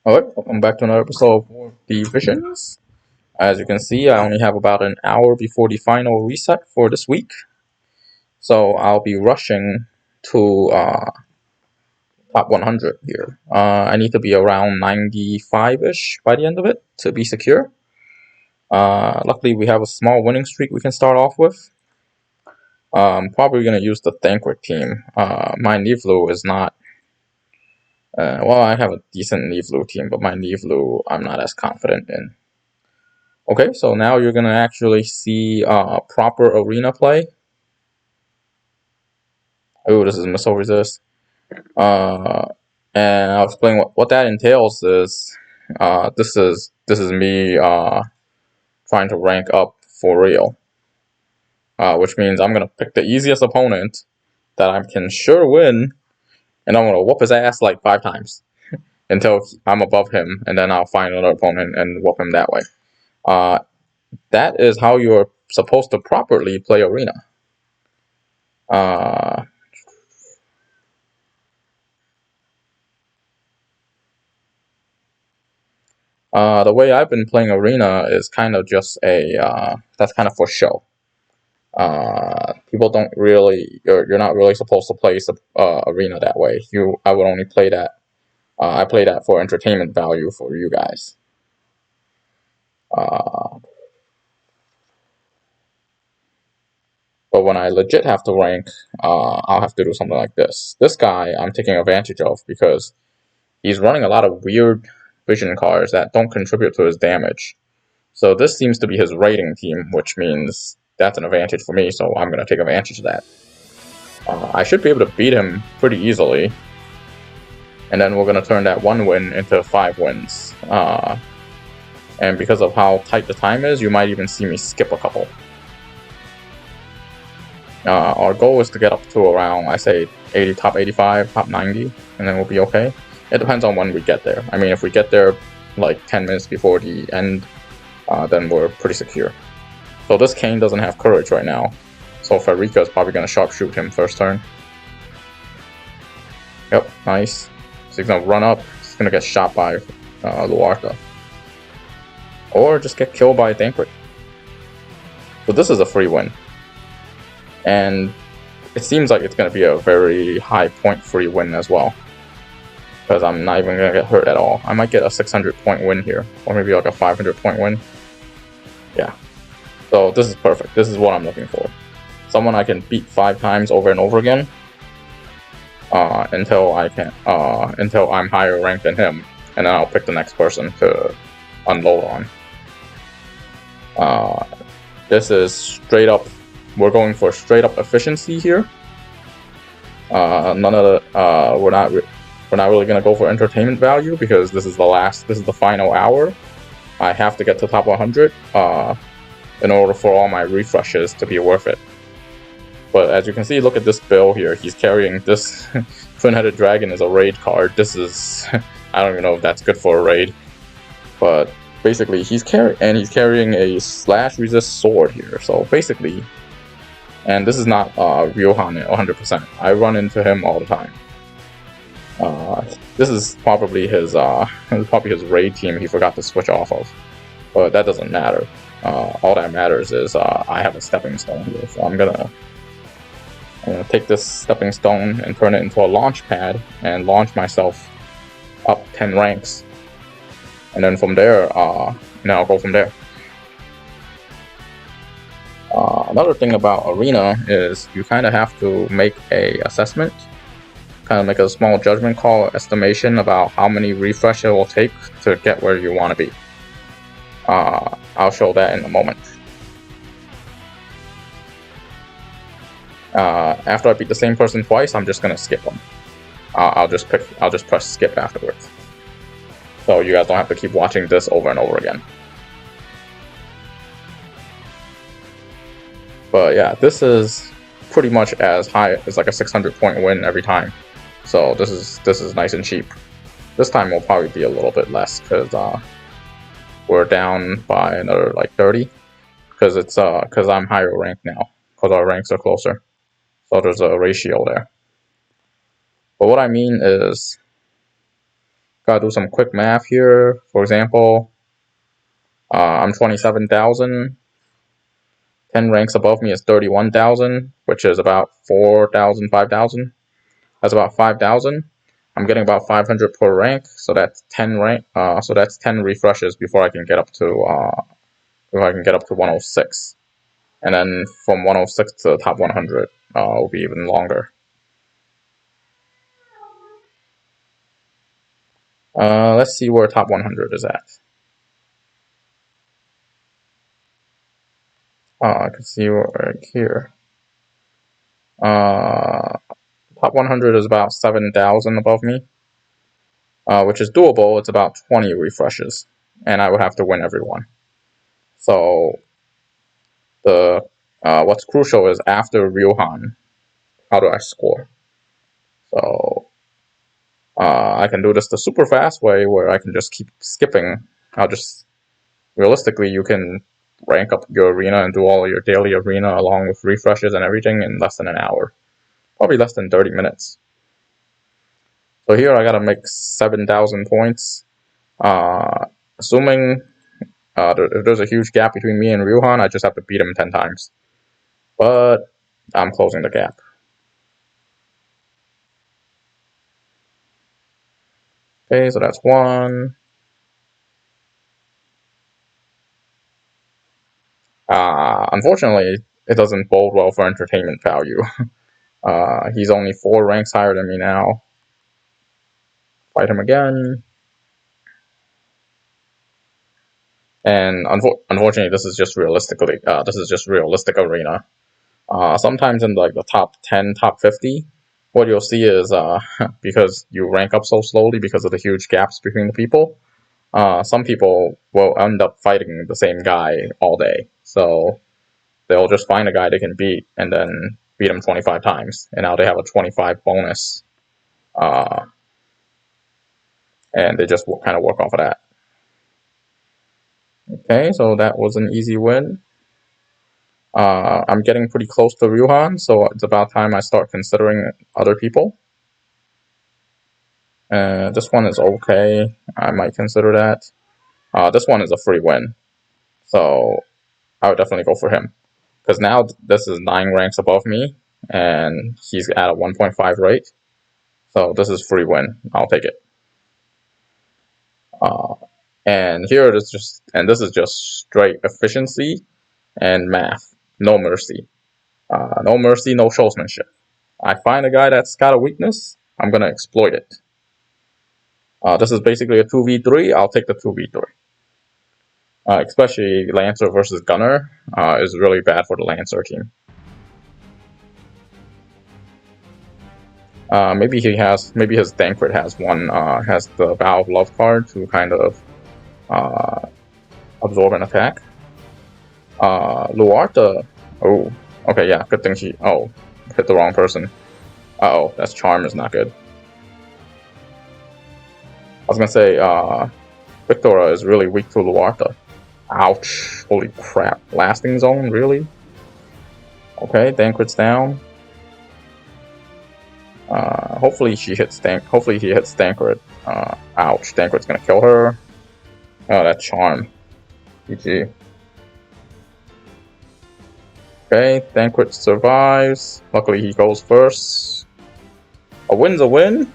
Alright, welcome back to another episode of War Divisions. As you can see, I only have about an hour before the final reset for this week. So I'll be rushing to top 100 here. I need to be around 95-ish by the end of it to be secure. Luckily, we have a small winning streak we can start off with. I'm probably going to use the Thancred team. My Nivlu is not... well, I have a decent Nivlu team, but my Nivlu I'm not as confident in. Okay, so now you're going to actually see proper arena play. Oh, this is missile resist. And I'll explain what that entails is this is me trying to rank up for real. Which means I'm going to pick the easiest opponent that I can sure win, and I'm going to whoop his ass like 5 times until I'm above him, and then I'll find another opponent and whoop him that way. That is how you're supposed to properly play arena. The way I've been playing arena is kind of just that's kind of for show. People don't really, you're not really supposed to play arena that way. I would only play that. I play that for entertainment value for you guys. But when I legit have to rank, I'll have to do something like this. This guy I'm taking advantage of because he's running a lot of weird vision cards that don't contribute to his damage. So this seems to be his rating team, which means that's an advantage for me, so I'm going to take advantage of that. I should be able to beat him pretty easily. And then we're going to turn that 1 win into 5 wins. And because of how tight the time is, you might even see me skip a couple. Our goal is to get up to around, I say, top 85, top 90, and then we'll be okay. It depends on when we get there. I mean, if we get there like 10 minutes before the end, then we're pretty secure. So this Kane doesn't have courage right now. So Farika is probably going to sharpshoot him first turn. Yep, nice. So he's going to run up. He's going to get shot by Luartha. Or just get killed by Thancred. So this is a free win. And it seems like it's going to be a very high point free win as well. Because I'm not even going to get hurt at all. I might get a 600 point win here. Or maybe like a 500 point win. Yeah. So this is perfect. This is what I'm looking for. Someone I can beat 5 times over and over again. Until I'm higher ranked than him. And then I'll pick the next person to unload on. This is straight up. We're going for straight up efficiency here. We're not really gonna go for entertainment value because this is the final hour. I have to get to top 100 in order for all my refreshes to be worth it. But as you can see, look at this bill here. He's carrying this Twin-Headed Dragon as a raid card. This is I don't even know if that's good for a raid, but basically he's carrying a slash resist sword here. So basically. And this is not Ryohan 100%. I run into him all the time. This is probably his raid team he forgot to switch off of. But that doesn't matter. All that matters is I have a stepping stone here. So I'm gonna take this stepping stone and turn it into a launch pad and launch myself up 10 ranks. And then from there, now I'll go from there. Another thing about arena is you kind of have to make a assessment, kind of make a small judgment call estimation about how many refresh it will take to get where you want to be. I'll show that in a moment. After I beat the same person twice, I'm just gonna skip them. I'll just press skip afterwards. So you guys don't have to keep watching this over and over again. But yeah, this is pretty much as high as like a 600 point win every time. So this is nice and cheap. This time will probably be a little bit less because we're down by another like 30. Because I'm higher ranked now. Because our ranks are closer. So there's a ratio there. But what I mean is Gotta do some quick math here. For example, I'm 27,000. 10 ranks above me is 31,000, which is about 4,000, 5,000. That's about 5,000. I'm getting about 500 per rank, so that's 10 rank. So that's 10 refreshes before I can get up to 106, and then from 106 to the top 100 will be even longer. Let's see where top 100 is at. I can see right here. Top 100 is about 7,000 above me, which is doable. It's about 20 refreshes, and I would have to win every one. So the what's crucial is after Ryohan, how do I score? So I can do this the super fast way where I can just keep skipping. Realistically, you can rank up your arena and do all your daily arena along with refreshes and everything in less than an hour. Probably less than 30 minutes. So here I gotta make 7,000 points. Assuming if there's a huge gap between me and Ryohan, I just have to beat him 10 times. But I'm closing the gap. Okay, so that's one. Unfortunately, it doesn't bode well for entertainment value. He's only 4 ranks higher than me now. Fight him again. And unfortunately, this is just realistic arena. Sometimes in like the top 10, top 50, what you'll see is because you rank up so slowly because of the huge gaps between the people, some people will end up fighting the same guy all day. So they'll just find a guy they can beat and then beat him 25 times. And now they have a 25 bonus. And they just kind of work off of that. Okay, so that was an easy win. I'm getting pretty close to Ryohan, so it's about time I start considering other people. This one is okay. I might consider that. This one is a free win, so I would definitely go for him. Because now this is 9 ranks above me, and he's at a 1.5 rate. So this is free win. I'll take it. And here it is this is just straight efficiency and math. No mercy. No mercy, no showsmanship. I find a guy that's got a weakness, I'm gonna exploit it. This is basically a 2v3. I'll take the 2v3. Especially Lancer versus Gunner is really bad for the Lancer team. Maybe his Thancred has the Vow of Love card to kind of absorb an attack. Luarta, oh, okay, yeah, good thing hit the wrong person. Uh-oh, that's Charm is not good. I was gonna say, Victora is really weak to Luarta. Ouch, holy crap, Lasting Zone, really? Okay, Thancred's down. Hopefully he hits Thancred. Ouch, Thancred's gonna kill her. Oh, that Charm. GG. Okay, Thancred survives. Luckily he goes first. A win's a win,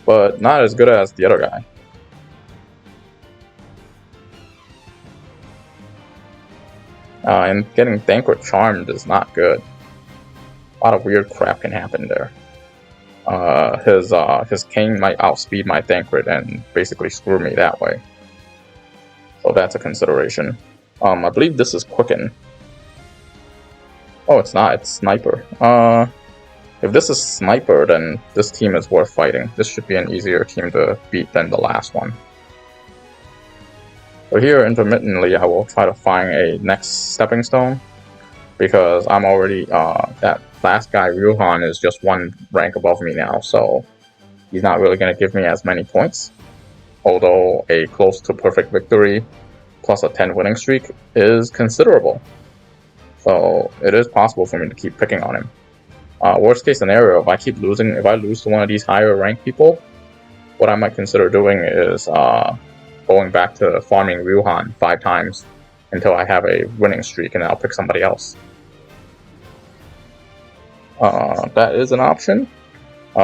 but not as good as the other guy. And getting Thancred charmed is not good. A lot of weird crap can happen there. His king might outspeed my Thancred and basically screw me that way. So that's a consideration. I believe this is Quicken. Oh, it's not. It's Sniper. If this is Sniper, then this team is worth fighting. This should be an easier team to beat than the last one. So here, intermittently, I will try to find a next stepping stone, because I'm already, that last guy, Ryohan, is just 1 rank above me now, so he's not really going to give me as many points. Although a close to perfect victory plus a 10 winning streak is considerable. So it is possible for me to keep picking on him. Worst case scenario, if I lose to one of these higher ranked people, what I might consider doing is going back to farming Ryuhan 5 times until I have a winning streak, and I'll pick somebody else. That is an option.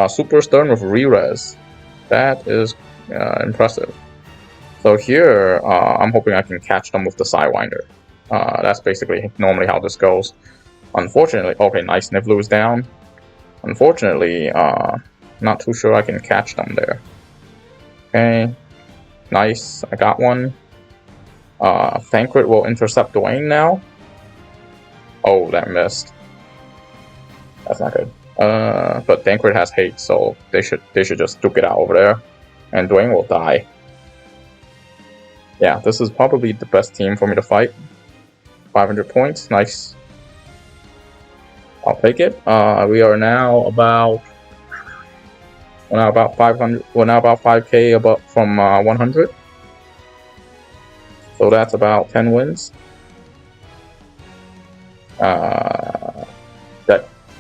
Super Stern with Re-Res. That is impressive. So here, I'm hoping I can catch them with the Sidewinder. That's basically normally how this goes. Unfortunately, okay, nice, Nivlu's down. Unfortunately, not too sure I can catch them there. Okay, nice, I got one. Thancred will intercept Dwayne now. Oh, that missed. That's not good. But Thancred has hate, so they should just duke it out over there, and Dwayne will die. Yeah, this is probably the best team for me to fight. 500 points, nice. I'll take it. We are now about 500. We're now about 5K above from 100. So that's about 10 wins.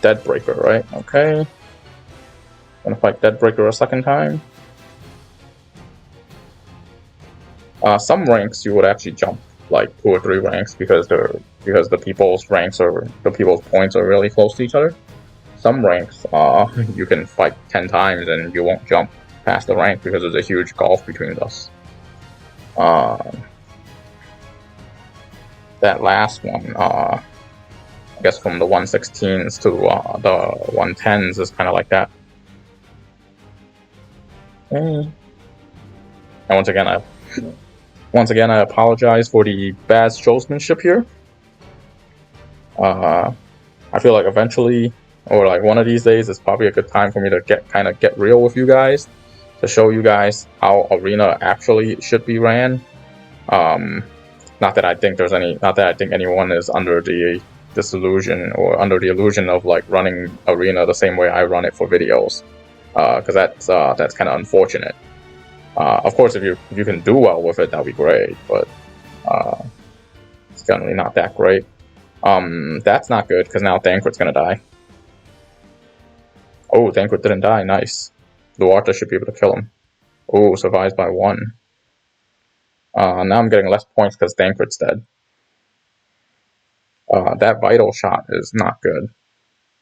Deadbreaker, right? Okay. Gonna fight Deadbreaker a second time. Some ranks you would actually jump like 2 or 3 ranks because the people's ranks or the people's points are really close to each other. Some ranks you can fight 10 times and you won't jump past the rank because there's a huge gulf between us. That last one, I guess from the 116s to the 110s is kind of like that. Okay. And once again, I apologize for the bad showsmanship here. I feel like eventually, or like one of these days, it's probably a good time for me to get real with you guys, to show you guys how Arena actually should be ran. Not that I think anyone is under the disillusion or under the illusion of like running Arena the same way I run it for videos, because that's kind of unfortunate. Of course, if you can do well with it, that'd be great, but it's generally not that great. That's not good because now Thancred's gonna die. Oh, Thancred didn't die. Nice. Duarte should be able to kill him. Oh, survives by 1. Now I'm getting less points because Thancred's dead. That vital shot is not good.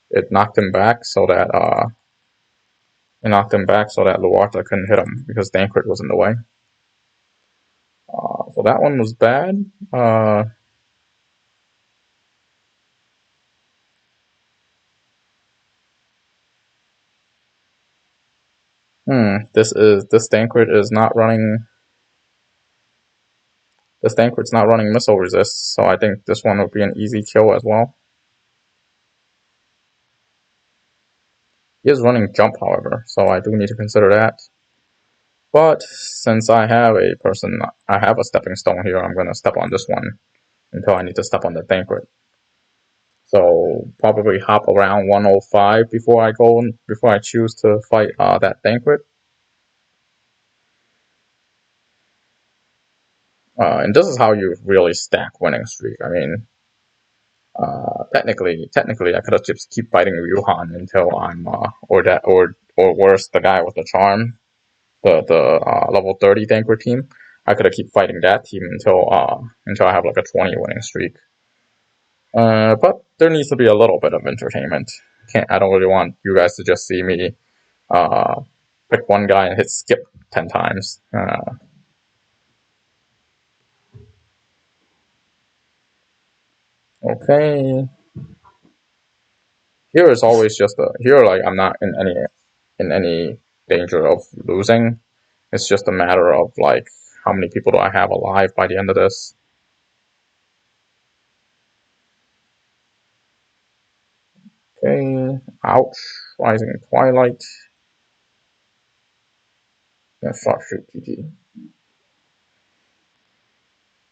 It knocked him back so that Duarte couldn't hit him because Thancred was in the way. So that one was bad. This Thancred is not running. This Thancred's not running missile resist, so I think this one would be an easy kill as well. He is running jump, however, so I do need to consider that. But since I have a stepping stone here, I'm gonna step on this one until I need to step on the Thancred. So probably hop around 105 before I choose to fight that Thancred. And this is how you really stack winning streak. I mean, technically, I could have just keep fighting Ryuhan until I'm or worse, the guy with the charm, the level 30 Thancred team. I could have keep fighting that team until I have like a 20 winning streak. But there needs to be a little bit of entertainment. I don't really want you guys to just see me pick one guy and hit skip 10 times. Okay. Here is always just like I'm not in any danger of losing. It's just a matter of like how many people do I have alive by the end of this. Okay, ouch. Rising Twilight. Yeah, sharpshoot GG.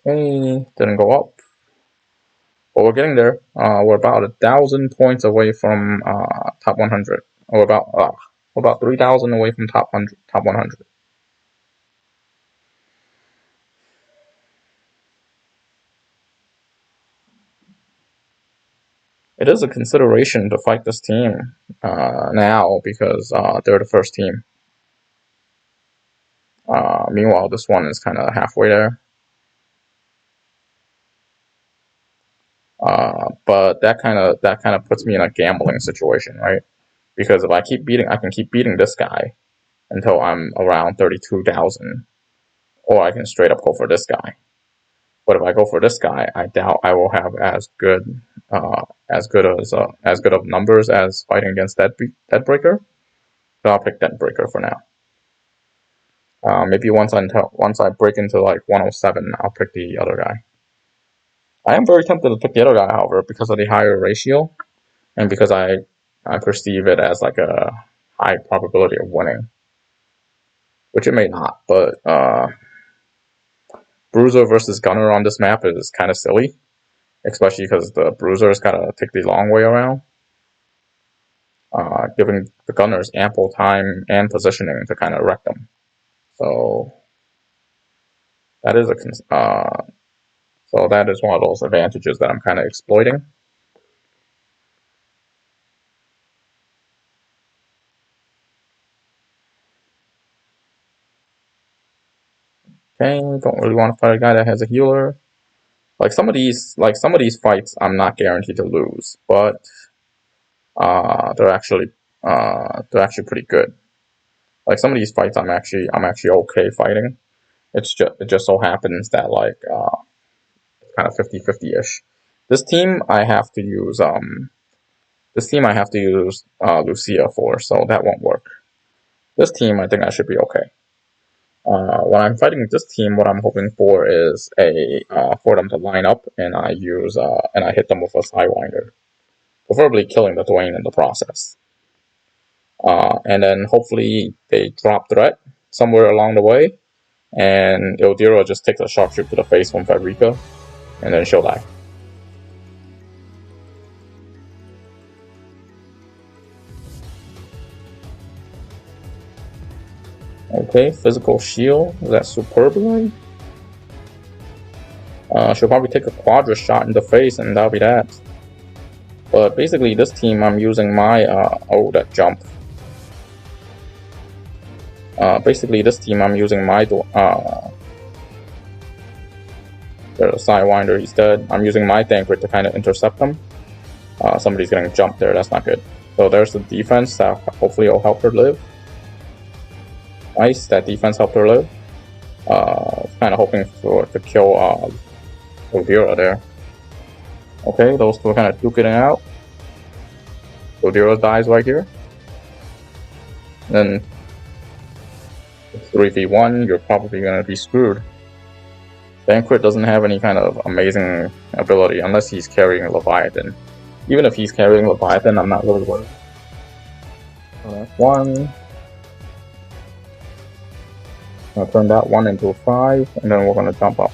Okay, didn't go up. But we're getting there. We're about 1,000 points away from top 100. Or about 3,000 away from top 100. It is a consideration to fight this team now because they're the first team. Meanwhile, this one is kind of halfway there. But that kind of puts me in a gambling situation, right? Because if I keep beating, I can keep beating this guy until I'm around 32,000, or I can straight up go for this guy. But if I go for this guy, I doubt I will have as good of numbers as fighting against Deadbreaker. So I'll pick Deadbreaker for now. Maybe once I break into like 107, I'll pick the other guy. I am very tempted to pick the other guy, however, because of the higher ratio, and because I perceive it as like a high probability of winning, which it may not. But Bruiser versus Gunner on this map is kind of silly, especially because the Bruiser's got to take the long way around, giving the Gunners ample time and positioning to kind of wreck them. So that is that is one of those advantages that I'm kind of exploiting. Okay, don't really want to fight a guy that has a healer. Like some of these fights, I'm not guaranteed to lose, but they're actually pretty good. Like some of these fights, I'm actually okay fighting. It just so happens that like it's kind of 50-50 ish. This team I have to use Lucia for, so that won't work. This team I think I should be okay. When I'm fighting this team, what I'm hoping for is for them to line up, and I hit them with a Sidewinder, preferably killing the Dwayne in the process. And then hopefully they drop threat somewhere along the way, and Ildira just takes a sharpshoot to the face from Frederica, and then she'll die. Okay, physical shield. Is that superbly? She'll probably take a Quadra shot in the face, and that'll be that. But basically, this team, I'm using my that jump. Basically, this team, I'm using my there's a Sidewinder, he's dead. I'm using my Thancred to kind of intercept them. Somebody's getting jumped there, that's not good. So there's the defense that hopefully will help her live. Nice, that defense helped her live. Kind of hoping to kill Odira there. Okay, those two are kind of duking it out. Odira dies right here. And then 3v1, you're probably going to be screwed. Thancred doesn't have any kind of amazing ability unless he's carrying Leviathan. Even if he's carrying Leviathan, I'm not really worried. So that's one. I'm gonna turn that one into a 5, and then we're gonna jump up.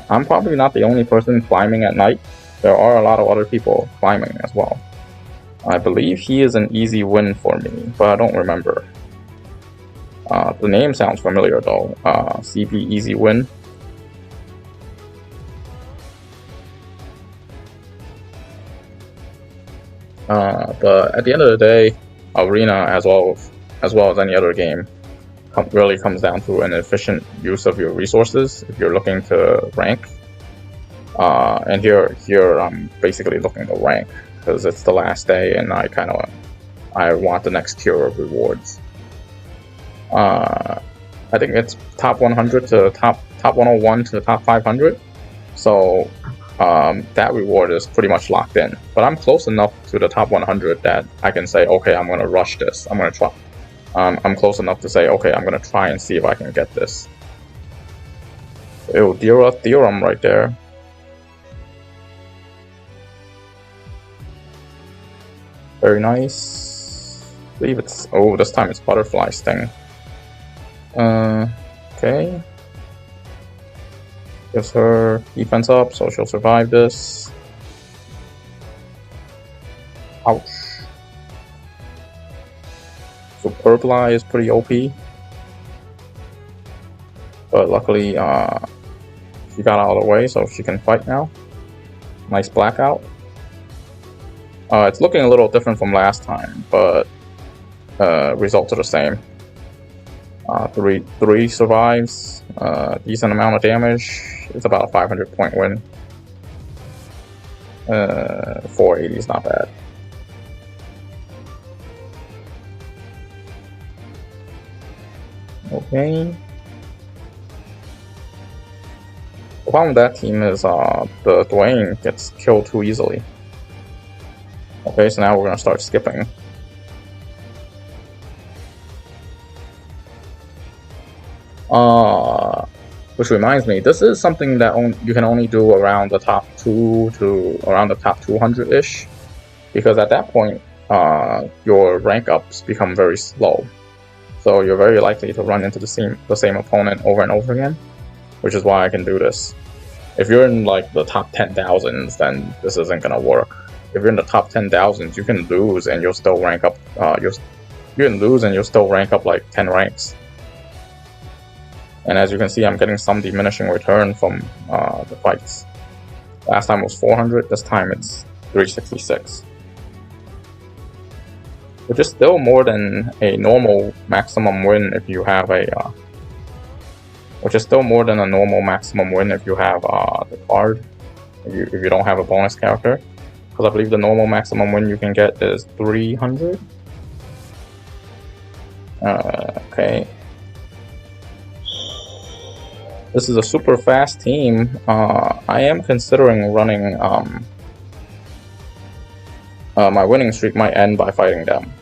I'm probably not the only person climbing at night. There are a lot of other people climbing as well. I believe he is an easy win for me, but I don't remember. The name sounds familiar though. CP Easy Win. But at the end of the day, Arena as well as any other game really comes down to an efficient use of your resources if you're looking to rank. And here I'm basically looking to rank because it's the last day and I want the next tier of rewards. I think it's top 100 to top 101 to top 500. So that reward is pretty much locked in. But I'm close enough to the top 100 that I can say, okay, I'm going to rush this. I'm going to try. I'm close enough to say, okay, I'm going to try and see if I can get this. Ildira Theorem right there. Very nice. I believe it's... Oh, this time it's Butterfly Sting. Okay. Gives her defense up, so she'll survive this. Ouch. Superbly is pretty OP. But luckily, she got out of the way, so she can fight now. Nice blackout. It's looking a little different from last time, but results are the same. Three survives. Decent amount of damage. It's about a 500 point win. 480 is not bad. Okay. The problem with that team is the Dwayne gets killed too easily. Okay, so now we're gonna start skipping. Which reminds me, this is something that you can only do around the top 2 to around the top 200-ish, because at that point, your rank ups become very slow. So you're very likely to run into the same opponent over and over again, which is why I can do this. If you're in like the top 10,000s, then this isn't gonna work. If you're in the top 10,000s, you can lose and you'll still rank up. You can lose and you'll still rank up like 10 ranks. And as you can see, I'm getting some diminishing return from the fights. Last time it was 400. This time it's 366, which is still more than a normal maximum win if you have a. Which is still more than a normal maximum win if you have the card. If you don't have a bonus character, because I believe the normal maximum win you can get is 300. Okay. This is a super fast team. I am considering running. My winning streak might end by fighting them.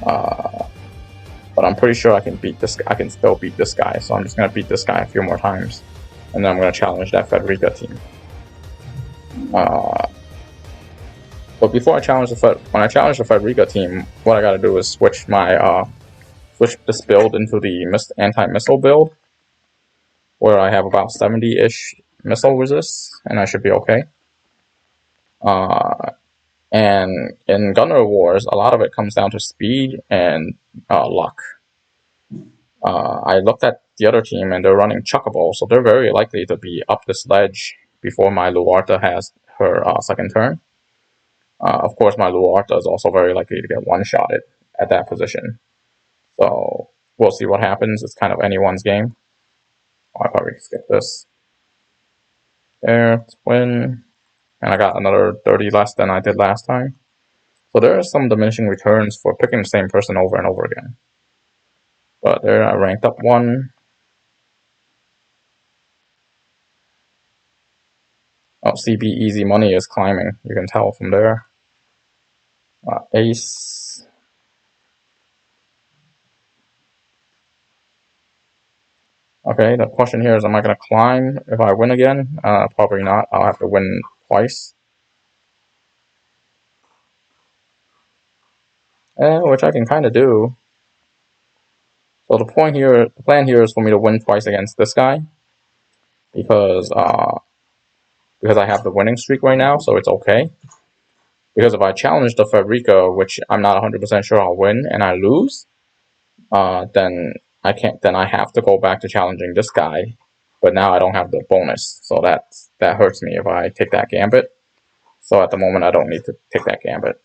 But I'm pretty sure I can beat this. I can still beat this guy. So I'm just gonna beat this guy a few more times, and then I'm gonna challenge that Frederica team. But before I challenge when I challenge the Frederica team, what I gotta do is switch this build into the anti-missile build, where I have about 70-ish missile resist, and I should be okay. And in Gunner Wars, a lot of it comes down to speed and luck. I looked at the other team, and they're running Chuckable, so they're very likely to be up this ledge before my Luarta has her second turn. Of course, my Luarta is also very likely to get one-shotted at that position. So we'll see what happens. It's kind of anyone's game. Oh, I probably skip this. There, let's win. And I got another 30 less than I did last time. So there are some diminishing returns for picking the same person over and over again. But there, I ranked up one. Oh, CB Easy Money is climbing. You can tell from there. Ace. Okay, the question here is, am I going to climb if I win again? Probably not. I'll have to win twice. Which I can kind of do. So the plan here is for me to win twice against this guy, because I have the winning streak right now, so it's okay. Because if I challenge the Fabrica, which I'm not 100% sure I'll win, and I lose, then I can't. Then I have to go back to challenging this guy, but now I don't have the bonus, so that hurts me if I take that gambit. So at the moment, I don't need to take that gambit.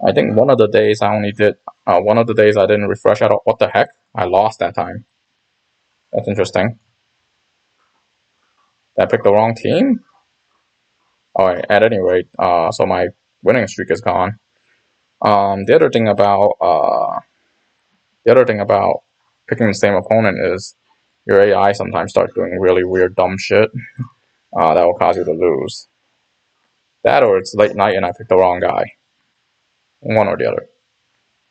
I think one of the days I only did. One of the days I didn't refresh at all. What the heck? I lost that time. That's interesting. Did I picked the wrong team? Alright, at any rate, so my winning streak is gone. The other thing about picking the same opponent is your AI sometimes starts doing really weird, dumb shit that will cause you to lose. That, or it's late night and I picked the wrong guy. One or the other.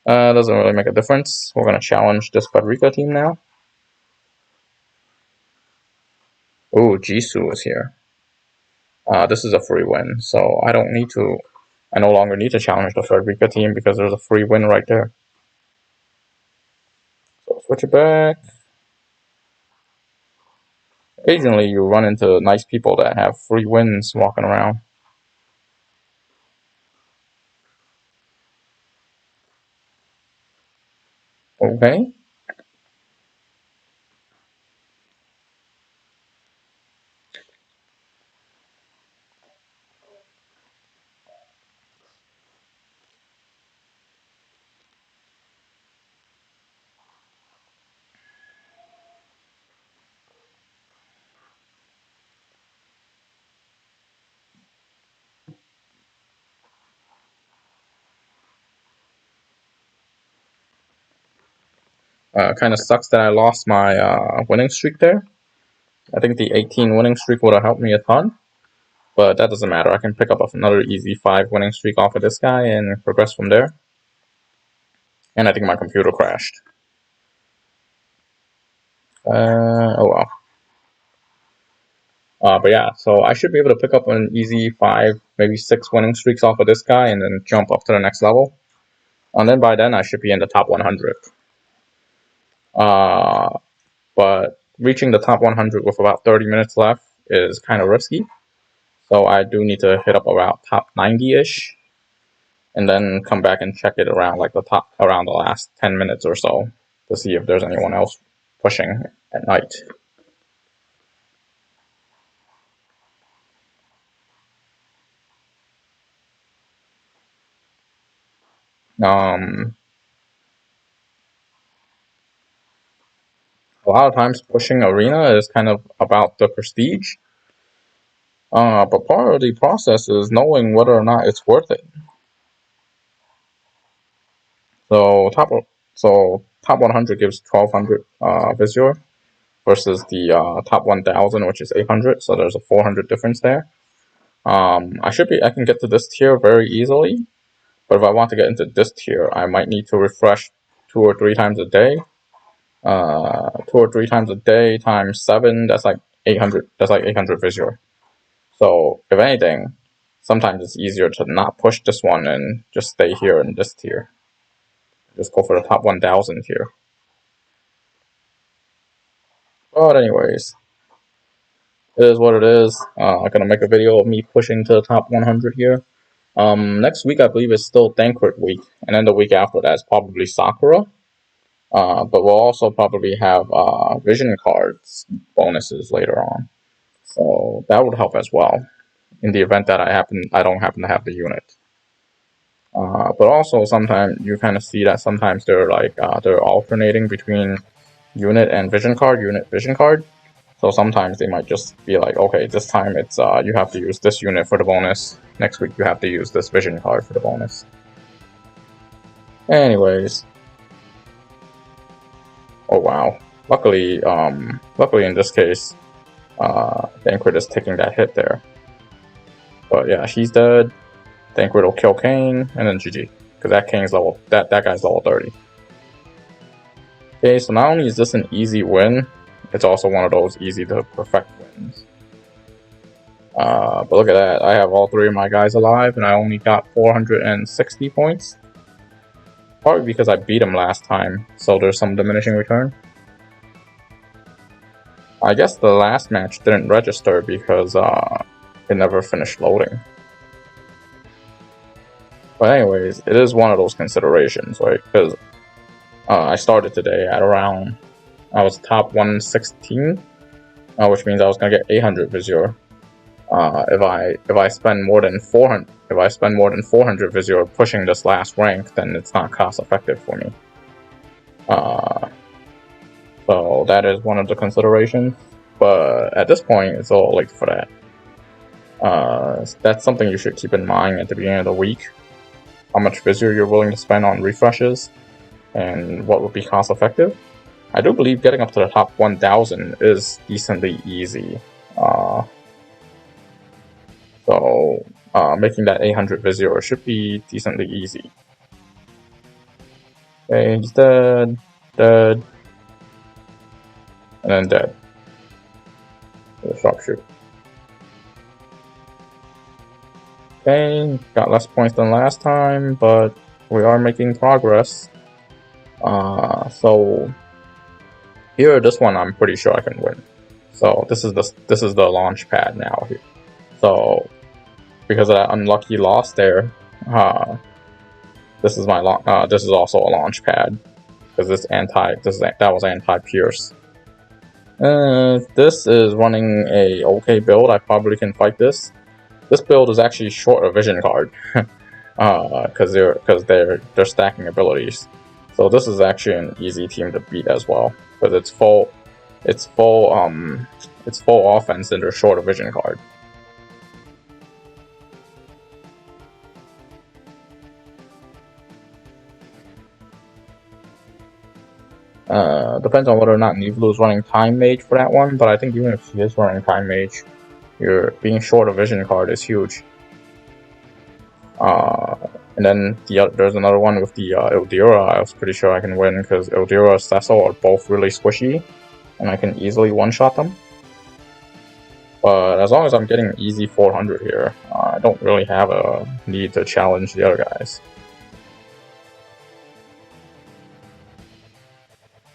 Doesn't really make a difference. We're gonna challenge this Frederica team now. Ooh, Jisoo is here. This is a free win, so I no longer need to challenge the Frederica team because there's a free win right there. So switch it back. Occasionally you run into nice people that have free wins walking around. Okay. Kind of sucks that I lost my winning streak there. I think the 18 winning streak would have helped me a ton, but that doesn't matter. I can pick up another easy 5 winning streak off of this guy and progress from there. And I think my computer crashed. Oh well. But yeah, so I should be able to pick up an easy 5, maybe 6 winning streaks off of this guy and then jump up to the next level. And then by then I should be in the top 100. But reaching the top 100 with about 30 minutes left is kind of risky. So I do need to hit up around top 90-ish. And then come back and check it around like around the last 10 minutes or so to see if there's anyone else pushing at night. A lot of times pushing arena is kind of about the prestige. But part of the process is knowing whether or not it's worth it. So top 100 gives 1200 Visor versus the top 1000, which is 800. So there's a 400 difference there. I can get to this tier very easily, but if I want to get into this tier, I might need to refresh 2 or 3 times a day. 2 or 3 times a day times 7, that's like 800. That's like 800 Visor. So if anything, sometimes it's easier to not push this one and just stay here in this tier. Just go for the top 1000 tier. But anyways, it is what it is. I'm gonna make a video of me pushing to the top 100 here. Next week I believe is still Thancred week, and then the week after that is probably Sakura. But we'll also probably have vision cards bonuses later on, so that would help as well in the event that I don't happen to have the unit. But also sometimes you kind of see that sometimes they're like they're alternating between unit and vision card, unit vision card. So sometimes they might just be like, okay, this time it's you have to use this unit for the bonus. Next week you have to use this vision card for the bonus. Anyways. Oh wow. Luckily in this case, Thancred is taking that hit there. But yeah, she's dead. Thancred will kill Kane, and then GG. Because that guy's level 30. Okay, so not only is this an easy win, it's also one of those easy to perfect wins. But look at that, I have all 3 of my guys alive, and I only got 460 points. Probably because I beat him last time, so there's some diminishing return. I guess the last match didn't register because it never finished loading. But anyways, it is one of those considerations, right? Because I started today at around, I was top 116, which means I was gonna get 800 Visor. If I spend more than 400 Visor pushing this last rank, then it's not cost effective for me. So that is one of the considerations. But at this point, it's all late for that. That's something you should keep in mind at the beginning of the week. How much Visor you're willing to spend on refreshes, and what would be cost effective. I do believe getting up to the top 1000 is decently easy. So making that 800 Visor should be decently easy. Okay, he's dead, and then dead. The sharpshooter. Okay, got less points than last time, but we are making progress. So here, this one I'm pretty sure I can win. So this is the launch pad now here. So because of that unlucky loss there, this is also a launch pad because that was anti-pierce. This is running a okay build. I probably can fight this. This build is actually short a vision card because they're stacking abilities. So this is actually an easy team to beat as well because it's full offense and they're short a vision card. Depends on whether or not Nivlu is running Time Mage for that one, but I think even if he is running Time Mage, you're being short a Vision card is huge. And then there's another one with the Ildira. I was pretty sure I can win because Ildira and Cecil are both really squishy, and I can easily one-shot them. But as long as I'm getting easy 400 here, I don't really have a need to challenge the other guys.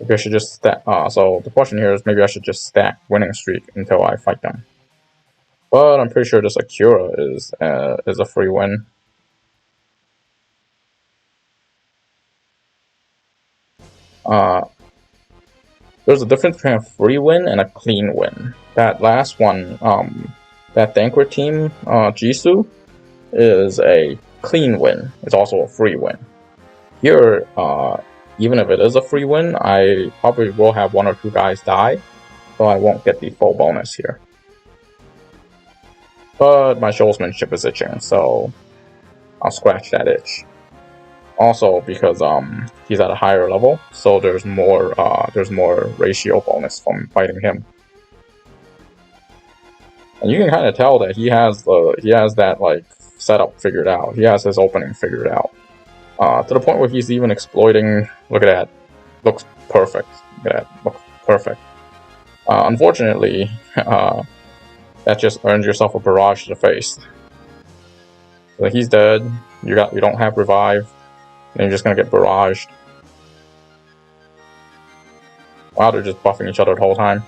Maybe I should just stack. So the question here is maybe I should just stack winning streak until I fight them. But I'm pretty sure this Akira is a free win. There's a difference between a free win and a clean win. That last one, that Thancred team, Jisoo, is a clean win. It's also a free win. Here, even if it is a free win, I probably will have one or two guys die, so I won't get the full bonus here. But my showsmanship is itching, so I'll scratch that itch. Also, because he's at a higher level, so there's more ratio bonus from fighting him. And you can kind of tell that he has that like setup figured out. He has his opening figured out. To the point where he's even exploiting. Look at that. Looks perfect. Look at that. Looks perfect. Unfortunately, that just earns yourself a barrage to the face. So he's dead. You don't have revive. And you're just gonna get barraged. Wow, they're just buffing each other the whole time.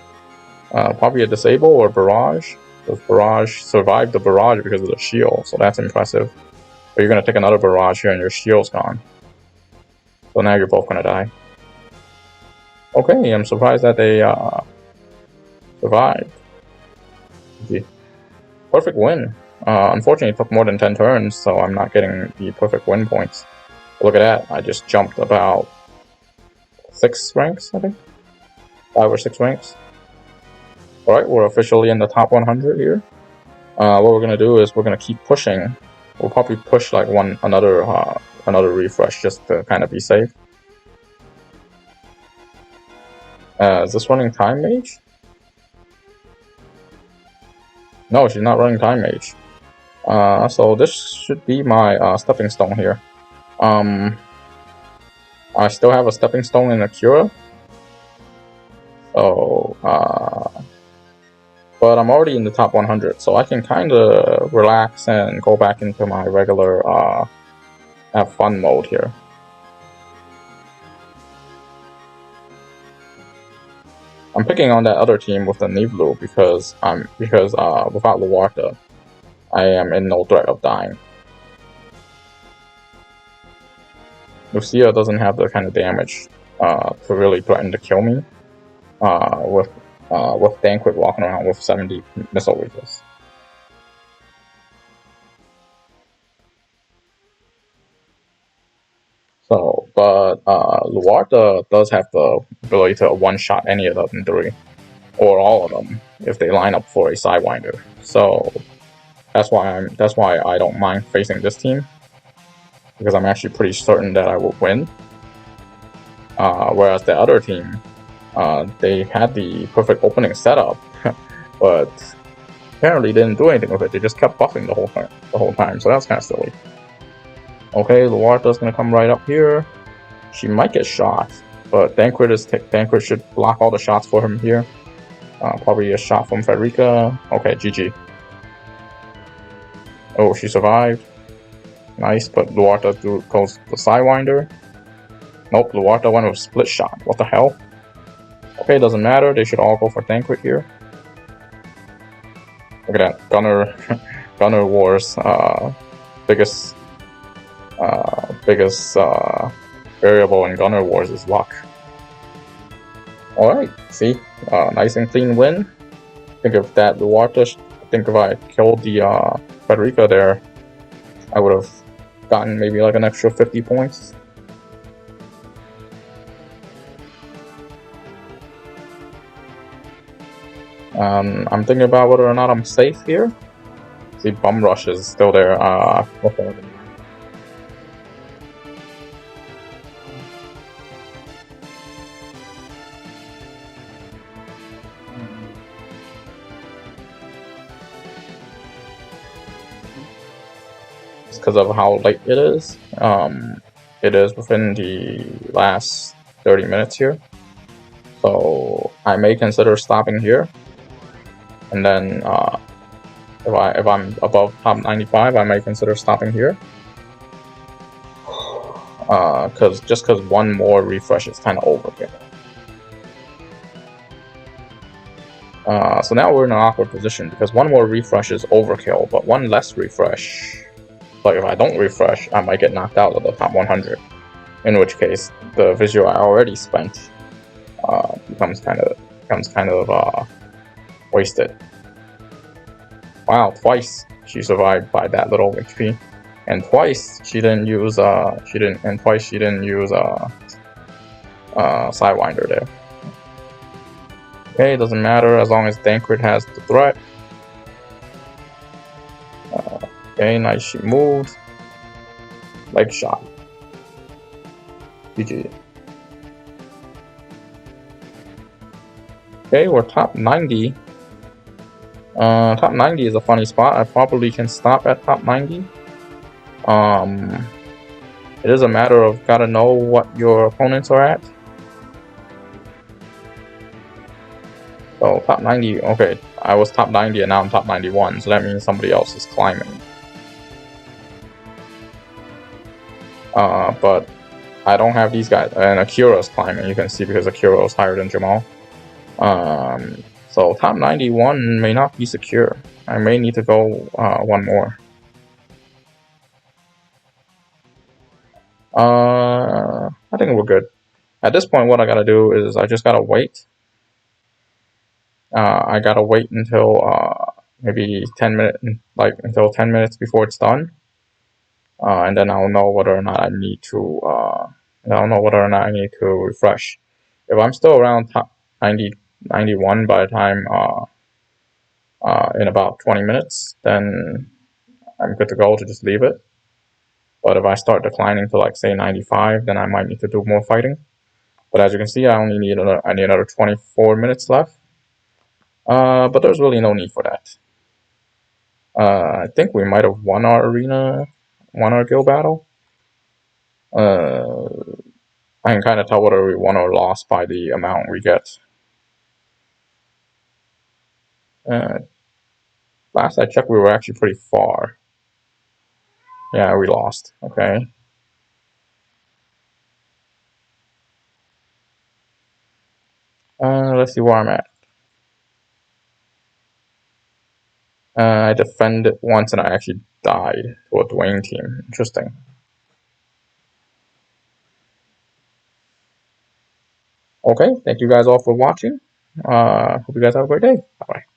Probably a disable or barrage. Does barrage survive the barrage because of the shield? So that's impressive. But you're gonna take another barrage here and your shield's gone. So now you're both gonna die. Okay, I'm surprised that they survived. Perfect win. Unfortunately, it took more than 10 turns, so I'm not getting the perfect win points. Look at that, I just jumped about 6 ranks, I think? 5 or 6 ranks. Alright, we're officially in the top 100 here. What we're going to do is we're going to keep pushing. We'll probably push like another refresh just to kind of be safe. Is this running Time Mage? No, she's not running Time Mage. So this should be my stepping stone here. I still have a stepping stone in Akira. So, but I'm already in the top 100, so I can kind of relax and go back into my regular have fun mode here. I'm picking on that other team with the Nivlu because without Luarta, I am in no threat of dying. Lucia doesn't have the kind of damage to really threaten to kill me with Thancred walking around with 70 missile resist. So, but Luarta does have the ability to one-shot any of them 3, or all of them if they line up for a Sidewinder. So that's why I don't mind facing this team, because I'm actually pretty certain that I will win. Whereas the other team, they had the perfect opening setup, but apparently didn't do anything with it. They just kept buffing the whole time. So that's kind of silly. Okay, Luarta's gonna come right up here. She might get shot, but Thancred should block all the shots for him here. Probably a shot from Frederica. Okay, GG. Oh, she survived. Nice, but Luarta goes the Sidewinder. Nope, Luarta went with split shot. What the hell? Okay, doesn't matter. They should all go for Thancred here. Look at that, Gunner Wars. Biggest variable in Gunner Wars is luck. Alright, see? Nice and clean win. Think of that Luarta. I think if I killed the Frederica there, I would have gotten maybe like an extra 50 points. I'm thinking about whether or not I'm safe here. See, Bum Rush is still there. because of how late it is. It is within the last 30 minutes here. So I may consider stopping here. And then if I'm above top 95, I may consider stopping here. Because one more refresh is kind of overkill. So now we're in an awkward position because one more refresh is overkill, but one less refresh, like if I don't refresh, I might get knocked out of the top 100. In which case, the visual I already spent becomes kind of wasted. Wow, twice she survived by that little HP, and twice she didn't use Sidewinder there. Okay, it doesn't matter as long as Thancred has the threat. Okay, nice, she moved. Leg shot. GG. Okay, we're top 90. Top 90 is a funny spot. I probably can stop at top 90. It is a matter of gotta know what your opponents are at. So top 90, okay, I was top 90 and now I'm top 91, so that means somebody else is climbing. But I don't have these guys, and Akira's climbing, you can see, because Akira is higher than Jamal. So top 91 may not be secure. I may need to go one more. I think we're good. At this point, what I gotta do is I just gotta wait. I gotta wait until maybe 10 minutes, until 10 minutes before it's done, and then I'll know whether or not I need to. Refresh. If I'm still around top 90, 91 by the time in about 20 minutes, then I'm good to go to just leave it. But if I start declining to like say 95, then I might need to do more fighting. But as you can see, I need another 24 minutes left. But there's really no need for that. I think we might have won our guild battle. I can kind of tell whether we won or lost by the amount we get. Last I checked, we were actually pretty far. Yeah, we lost. Okay. Let's see where I'm at. I defended once and I actually died to a Dwayne team. Interesting. Okay, thank you guys all for watching. Hope you guys have a great day. Bye-bye.